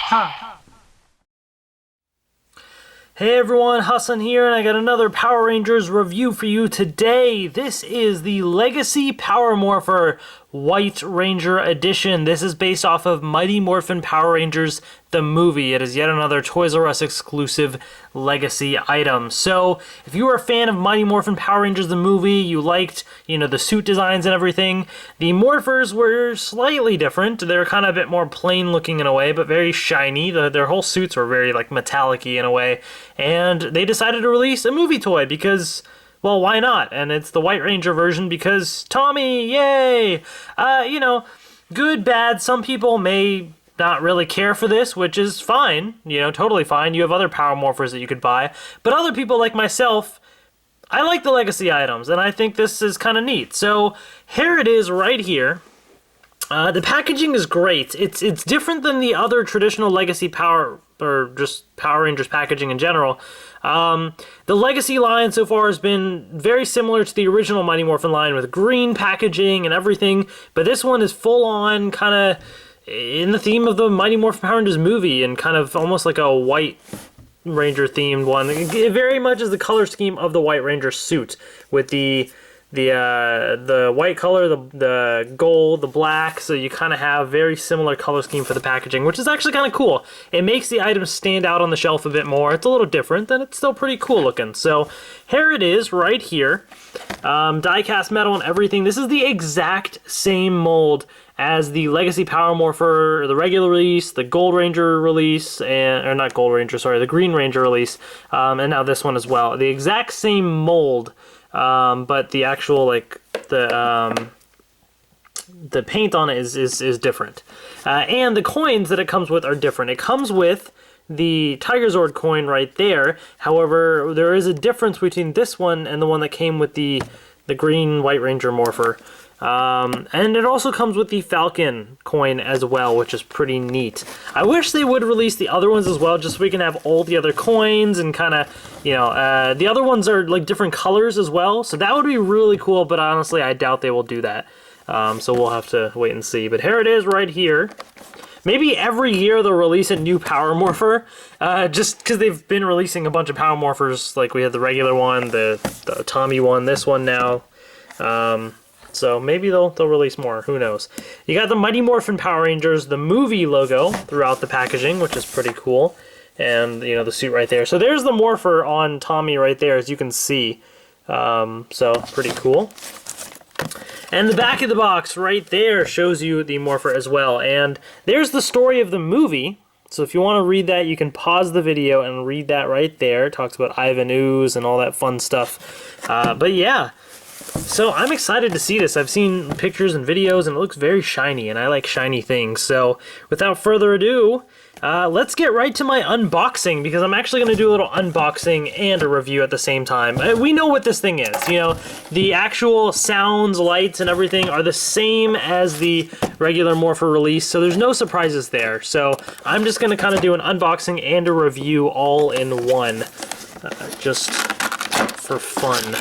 Hey everyone, Hassan here, and I got another Power Rangers review for you today. This is the Legacy Power Morpher White Ranger Edition. This is based off of Mighty Morphin Power Rangers, the movie. It is yet another Toys R Us exclusive Legacy item. So, if you were a fan of Mighty Morphin Power Rangers, the movie, you liked, the suit designs and everything, the Morphers were slightly different. They're kind of a bit more plain looking in a way, but very shiny. Their whole suits were very, metallic-y in a way. And they decided to release a movie toy because, well, why not? And it's the White Ranger version because Tommy, yay! Good, bad. Some people may not really care for this, which is fine, totally fine. You have other Power Morphers that you could buy. But other people like myself, I like the Legacy items, and I think this is kind of neat. So here it is right here. The packaging is great. It's different than the other traditional Legacy Power, or just Power Rangers packaging in general. The Legacy line so far has been very similar to the original Mighty Morphin line with green packaging and everything, but this one is full on kind of in the theme of the Mighty Morphin Power Rangers movie and kind of almost like a White Ranger themed one. It very much is the color scheme of the White Ranger suit with the white color, the gold, the black, so you kind of have very similar color scheme for the packaging, which is actually kind of cool. It makes the items stand out on the shelf a bit more. It's a little different, and it's still pretty cool looking. So here it is right here. Die-cast metal and everything. This is the exact same mold as the Legacy Power Morpher, the regular release, the Gold Ranger release, the Green Ranger release, and now this one as well. The exact same mold. But the actual the paint on it is different, and the coins that it comes with are different. It comes with the Tigerzord coin right there. However, there is a difference between this one and the one that came with the green White Ranger Morpher. And it also comes with the Falcon coin as well, which is pretty neat. I wish they would release the other ones as well, just so we can have all the other coins and kind of, the other ones are different colors as well, so that would be really cool, but honestly, I doubt they will do that. So we'll have to wait and see. But here it is right here. Maybe every year they'll release a new Power Morpher, just because they've been releasing a bunch of Power Morphers, like we had the regular one, the Tommy one, this one now. So maybe they'll release more. Who knows? You got the Mighty Morphin Power Rangers, the movie logo throughout the packaging, which is pretty cool. And, the suit right there. So there's the Morpher on Tommy right there, as you can see. So pretty cool. And the back of the box right there shows you the Morpher as well. And there's the story of the movie. So if you want to read that, you can pause the video and read that right there. It talks about Ivan Ooze and all that fun stuff. But yeah. So I'm excited to see this. I've seen pictures and videos and it looks very shiny and I like shiny things. So without further ado, let's get right to my unboxing because I'm actually going to do a little unboxing and a review at the same time. We know what this thing is. The actual sounds, lights, and everything are the same as the regular Morpher release, so there's no surprises there. So I'm just going to kind of do an unboxing and a review all in one, just for fun.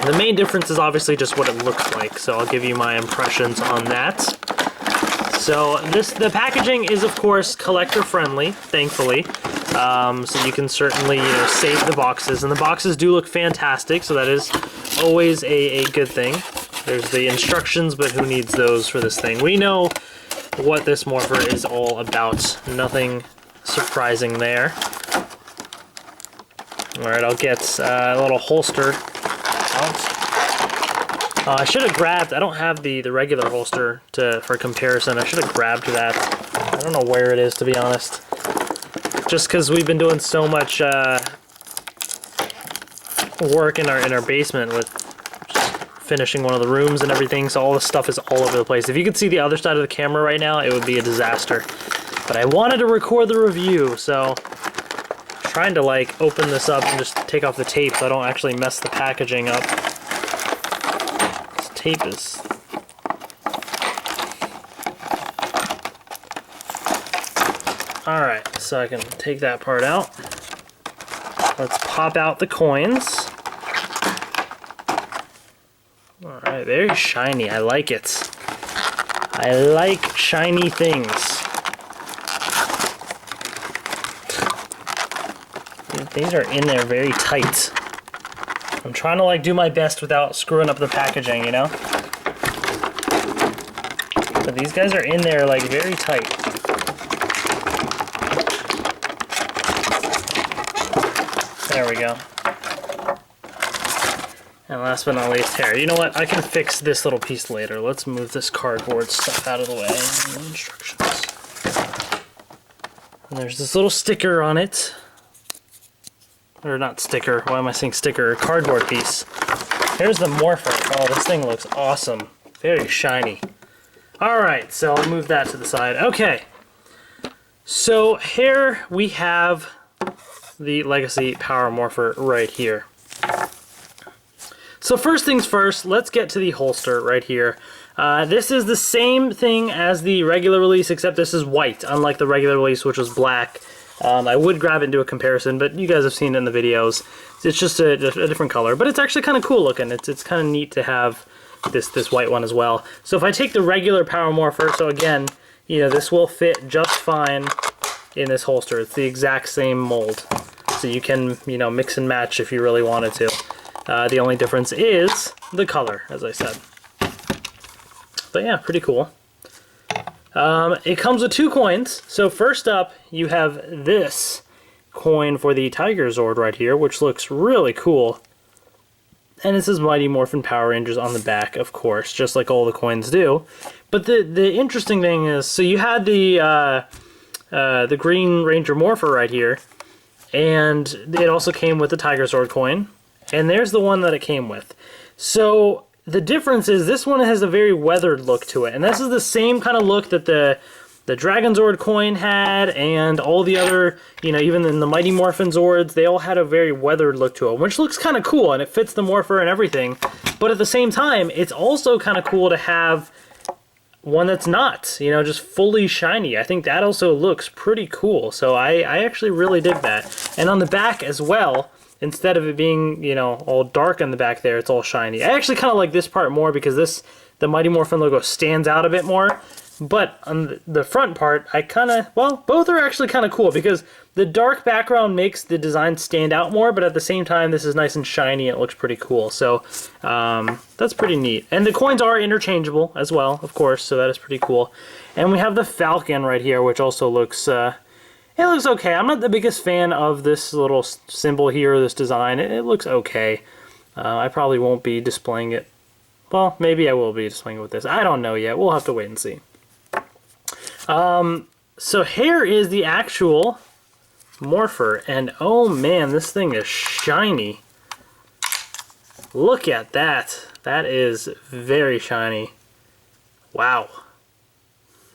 The main difference is obviously just what it looks like, so I'll give you my impressions on that. So the packaging is of course collector friendly, thankfully. So you can certainly save the boxes, and the boxes do look fantastic, so that is always a good thing. There's the instructions, but who needs those for this thing? We know what this Morpher is all about. Nothing surprising there. Alright, I'll get a little holster out. I should have grabbed, I don't have the regular holster for comparison. I should have grabbed that. I don't know where it is, to be honest. Just because we've been doing so much work in our basement with finishing one of the rooms and everything, so all this stuff is all over the place. If you could see the other side of the camera right now, it would be a disaster. But I wanted to record the review, so I'm trying to open this up and just take off the tape so I don't actually mess the packaging up. This tape is... Alright, so I can take that part out. Let's pop out the coins. Alright, very shiny. I like it. I like shiny things. These are in there very tight. I'm trying to like do my best without screwing up the packaging, you know? But these guys are in there like very tight. There we go. And last but not least, here. You know what? I can fix this little piece later. Let's move this cardboard stuff out of the way. Instructions. And there's this little sticker on it. Or not sticker. Why am I saying sticker? Cardboard piece. Here's the Morpher. Oh, this thing looks awesome. Very shiny. Alright, so I'll move that to the side. Okay. So here we have the Legacy Power Morpher right here. So first things first, let's get to the holster right here. This is the same thing as the regular release, except this is white, unlike the regular release, which was black. I would grab it and do a comparison, but you guys have seen it in the videos. It's just a different color, but it's actually kind of cool looking. It's kind of neat to have this white one as well. So if I take the regular Power Morpher, so again, you know, this will fit just fine in this holster. It's the exact same mold. So you can, you know, mix and match if you really wanted to. The only difference is the color, as I said. But yeah, pretty cool. It comes with 2 coins. So first up, you have this coin for the Tigerzord right here, which looks really cool. And it says Mighty Morphin Power Rangers on the back, of course, just like all the coins do. But the interesting thing is, so you had the Green Ranger Morpher right here, and it also came with the Tigerzord coin, and there's the one that it came with. So the difference is this one has a very weathered look to it, and this is the same kind of look that the Dragonzord coin had, and all the other, you know, even in the Mighty Morphin Zords, they all had a very weathered look to it, which looks kind of cool, and it fits the Morpher and everything. But at the same time, it's also kind of cool to have one that's not, you know, just fully shiny. I think that also looks pretty cool, so I actually really dig that. And on the back as well, instead of it being, you know, all dark on the back there, it's all shiny. I actually kind of like this part more because the Mighty Morphin logo stands out a bit more. But on the front part, I kind of, well, both are actually kind of cool because the dark background makes the design stand out more, but at the same time, this is nice and shiny and it looks pretty cool. So that's pretty neat. And the coins are interchangeable as well, of course, so that is pretty cool. And we have the Falcon right here, which also looks, it looks okay. I'm not the biggest fan of this little symbol here, this design. It looks okay. I probably won't be displaying it. Well, maybe I will be displaying it with this. I don't know yet. We'll have to wait and see. So here is the actual Morpher, and oh man, this thing is shiny. Look at that. That is very shiny. Wow.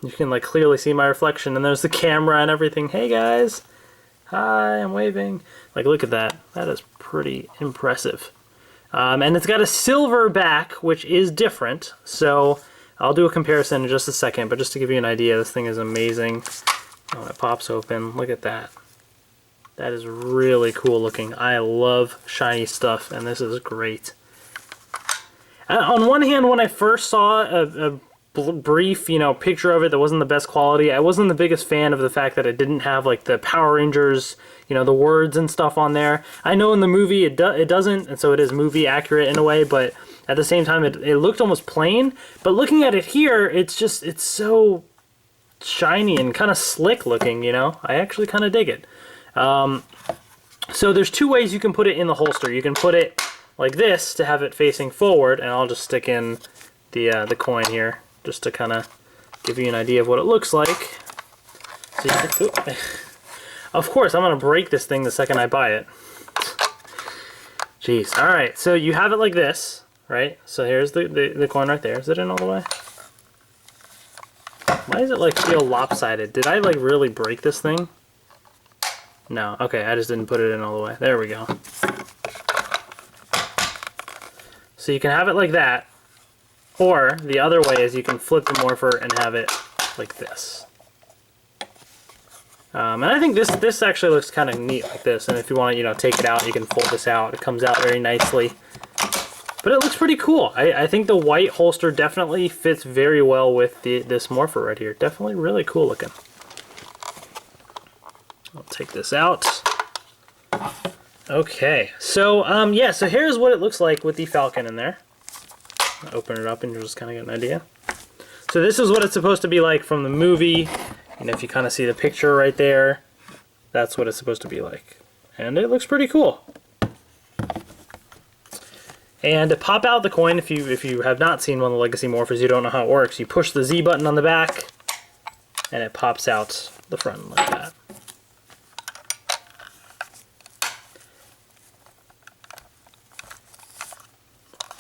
You can like clearly see my reflection, and there's the camera and everything. Hey guys. Hi, I'm waving. Like, look at that. That is pretty impressive. And it's got a silver back, which is different, so I'll do a comparison in just a second, but just to give you an idea, this thing is amazing. Oh, it pops open. Look at that. That is really cool looking. I love shiny stuff, and this is great. On one hand, when I first saw a brief, you know, picture of it that wasn't the best quality, I wasn't the biggest fan of the fact that it didn't have like the Power Rangers, you know, the words and stuff on there. I know in the movie it doesn't, and so it is movie accurate in a way, but at the same time, it looked almost plain, but looking at it here, it's so shiny and kind of slick looking, you know? I actually kind of dig it. So there's 2 ways you can put it in the holster. You can put it like this to have it facing forward, and I'll just stick in the coin here just to kind of give you an idea of what it looks like. So you can, of course, I'm going to break this thing the second I buy it. Jeez. All right, so you have it like this. Right, so here's the coin right there. Is it in all the way? Why does it like feel lopsided? Did I like really break this thing? No, okay, I just didn't put it in all the way. There we go. So you can have it like that, or the other way is you can flip the Morpher and have it like this. And I think this actually looks kind of neat like this, and if you want to, you know, take it out, you can fold this out. It comes out very nicely. But it looks pretty cool. I think the white holster definitely fits very well with this Morpher right here. Definitely really cool looking. I'll take this out. Okay, so yeah, so here's what it looks like with the Falcon in there. Open it up and you'll just kind of get an idea. So this is what it's supposed to be like from the movie, and if you kind of see the picture right there, that's what it's supposed to be like. And it looks pretty cool. And to pop out the coin, if you have not seen one of the Legacy Morphers, you don't know how it works. You push the Z button on the back, and it pops out the front like that.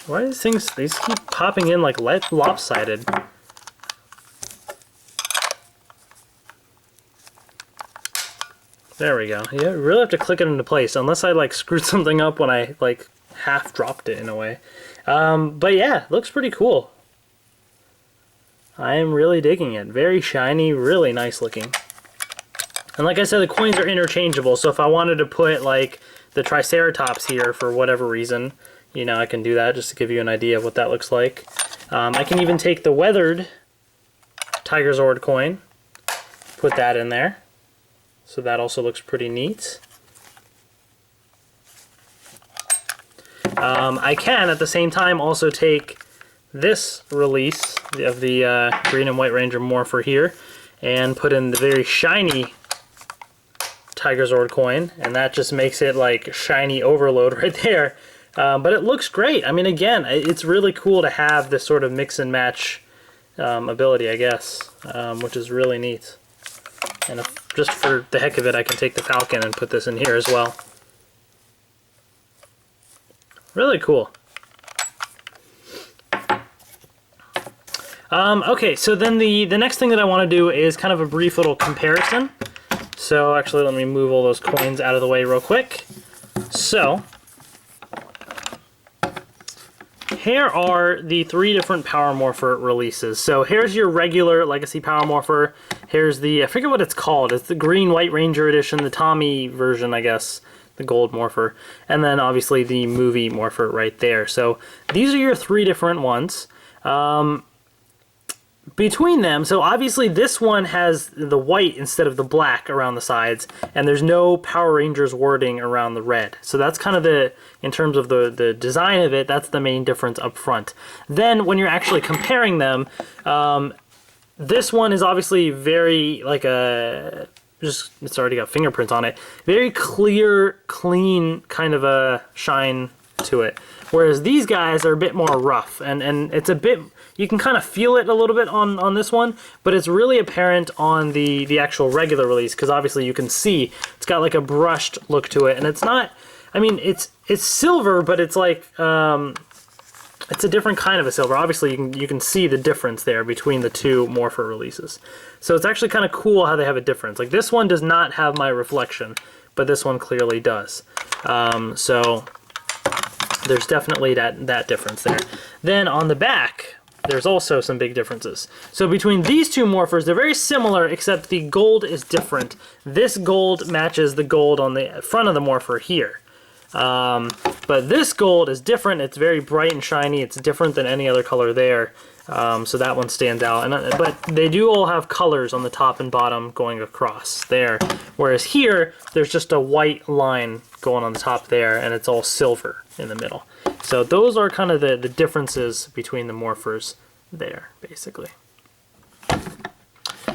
Why do these keep popping in like lopsided? There we go. You really have to click it into place, unless I like screwed something up when I like half dropped it in a way. But yeah, looks pretty cool. I am really digging it. Very shiny, really nice looking. And like I said, the coins are interchangeable, so if I wanted to put like the Triceratops here for whatever reason, you know, I can do that just to give you an idea of what that looks like. I can even take the weathered Tigerzord coin, put that in there. So that also looks pretty neat. I can, at the same time, also take this release of the Green and White Ranger Morpher here and put in the very shiny Tigerzord coin, and that just makes it like shiny overload right there. But it looks great. I mean, again, it's really cool to have this sort of mix and match ability, I guess, which is really neat. And just for the heck of it, I can take the Falcon and put this in here as well. Really cool. Okay, so then the next thing that I want to do is kind of a brief little comparison. So actually, let me move all those coins out of the way real quick. So here are the 3 different Power Morpher releases. So here's your regular Legacy Power Morpher. Here's the, I forget what it's called. It's the Green White Ranger edition, the Tommy version, I guess, the Gold Morpher. And then obviously the movie Morpher right there. So these are your 3 different ones. Between them, so obviously this one has the white instead of the black around the sides, and there's no Power Rangers wording around the red. So that's kind of the, in terms of the design of it, that's the main difference up front. Then when you're actually comparing them, this one is obviously very like a, just, it's already got fingerprints on it, very clear, clean kind of a shine to it. Whereas these guys are a bit more rough, and it's a bit, you can kind of feel it a little bit on this one, but it's really apparent on the actual regular release, because obviously you can see it's got like a brushed look to it, and it's not, I mean, it's silver, but it's like, it's a different kind of a silver. Obviously you can see the difference there between the 2 Morpher releases. So it's actually kind of cool how they have a difference. Like this one does not have my reflection, but this one clearly does. So there's definitely that difference there. Then on the back, there's also some big differences. So between these 2 Morphers, they're very similar, except the gold is different. This gold matches the gold on the front of the Morpher here. But this gold is different. It's very bright and shiny. It's different than any other color there. So that one stands out. But they do all have colors on the top and bottom going across there. Whereas here, there's just a white line going on the top there, and it's all silver in the middle. So those are kind of the differences between the Morphers there, basically.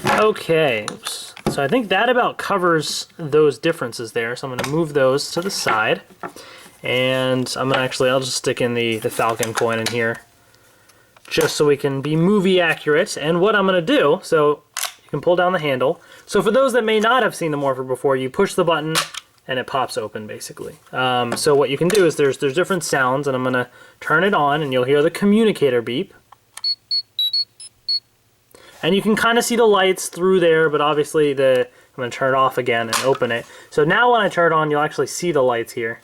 Okay, oops. So I think that about covers those differences there. So I'm going to move those to the side. And I'm going to I'll just stick in the Falcon coin in here, just so we can be movie accurate. And what I'm going to do, so you can pull down the handle. So for those that may not have seen the Morpher before, you push the button and it pops open, basically. So what you can do is there's different sounds, and I'm going to turn it on, and you'll hear the communicator beep. And you can kind of see the lights through there, but obviously I'm going to turn it off again and open it. So now when I turn it on, you'll actually see the lights here.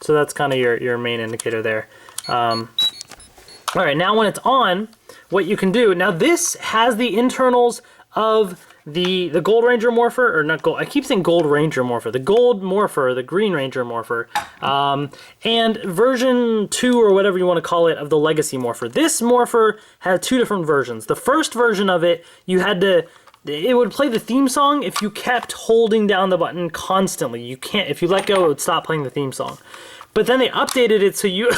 So that's kind of your main indicator there. Alright, now when it's on, what you can do, now this has the internals of the Gold Ranger Morpher, or not gold, I keep saying Gold Ranger Morpher, the Gold Morpher, the Green Ranger Morpher, and version 2, or whatever you want to call it, of the Legacy Morpher. This Morpher had 2 different versions. The first version of it, you had to, it would play the theme song if you kept holding down the button constantly. You can't, if you let go, it would stop playing the theme song. But then they updated it so you,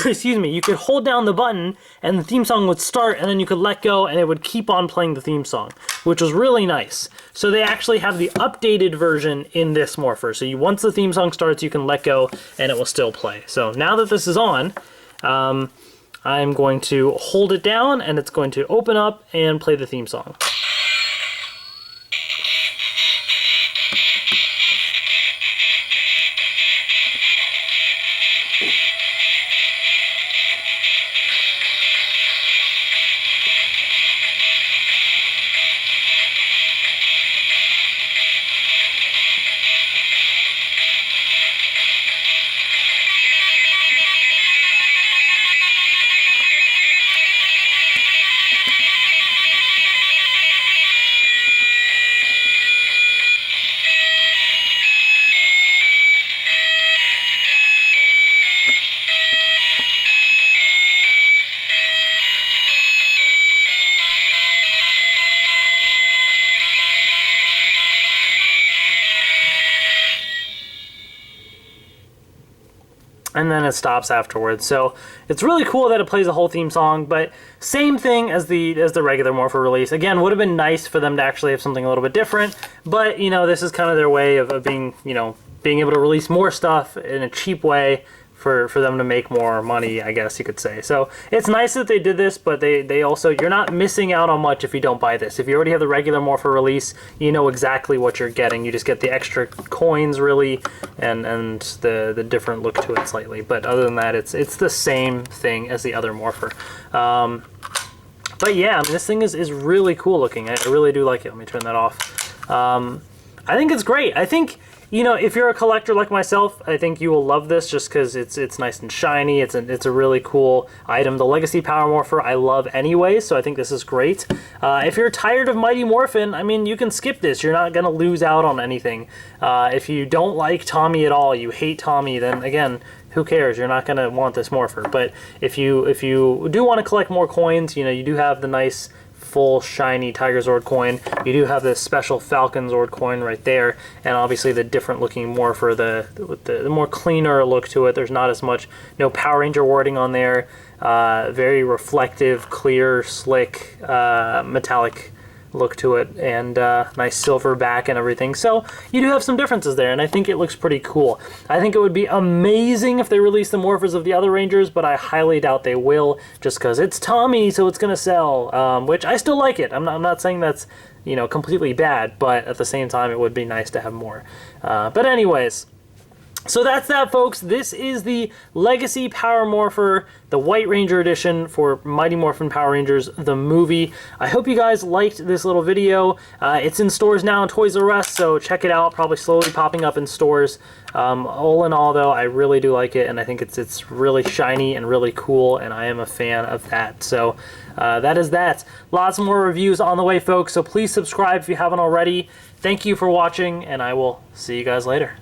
excuse me, you could hold down the button and the theme song would start, and then you could let go and it would keep on playing the theme song, which was really nice. So they actually have the updated version in this Morpher. So once the theme song starts, you can let go and it will still play. So now that this is on, I'm going to hold it down and it's going to open up and play the theme song. And then it stops afterwards. So it's really cool that it plays the whole theme song, but same thing as the regular Morpher release. Again, would have been nice for them to actually have something a little bit different, but you know, this is kind of their way of being, you know, being able to release more stuff in a cheap way for them to make more money, I guess you could say. So it's nice that they did this, but they also, you're not missing out on much if you don't buy this. If you already have the regular Morpher release, you know exactly what you're getting. You just get the extra coins, really, and the different look to it slightly. But other than that, it's the same thing as the other Morpher. But yeah, I mean, this thing is really cool looking. I really do like it. Let me turn that off. I think it's great. I think, you know, if you're a collector like myself, I think you will love this just because it's nice and shiny. It's a really cool item. The Legacy Power Morpher I love anyway, so I think this is great. If you're tired of Mighty Morphin, I mean, you can skip this. You're not going to lose out on anything. If you don't like Tommy at all, you hate Tommy, then again, who cares? You're not going to want this Morpher. But if you do want to collect more coins, you know, you do have the nice full shiny Tigerzord coin. You do have this special Falconzord coin right there, and obviously the different looking Morpher, the more cleaner look to it. There's not as much, no Power Ranger wording on there. Very reflective, clear, slick, metallic look to it, and nice silver back and everything. So you do have some differences there, and I think it looks pretty cool. I think it would be amazing if they released the Morphers of the other Rangers, but I highly doubt they will, just because it's Tommy, so it's gonna sell, which I still like it. I'm not saying that's, you know, completely bad, but at the same time it would be nice to have more. But anyways, so that's that, folks. This is the Legacy Power Morpher, the White Ranger edition for Mighty Morphin Power Rangers, the movie. I hope you guys liked this little video. It's in stores now in Toys R Us, so check it out. Probably slowly popping up in stores. All in all, though, I really do like it, and I think it's really shiny and really cool, and I am a fan of that. So that is that. Lots more reviews on the way, folks, so please subscribe if you haven't already. Thank you for watching, and I will see you guys later.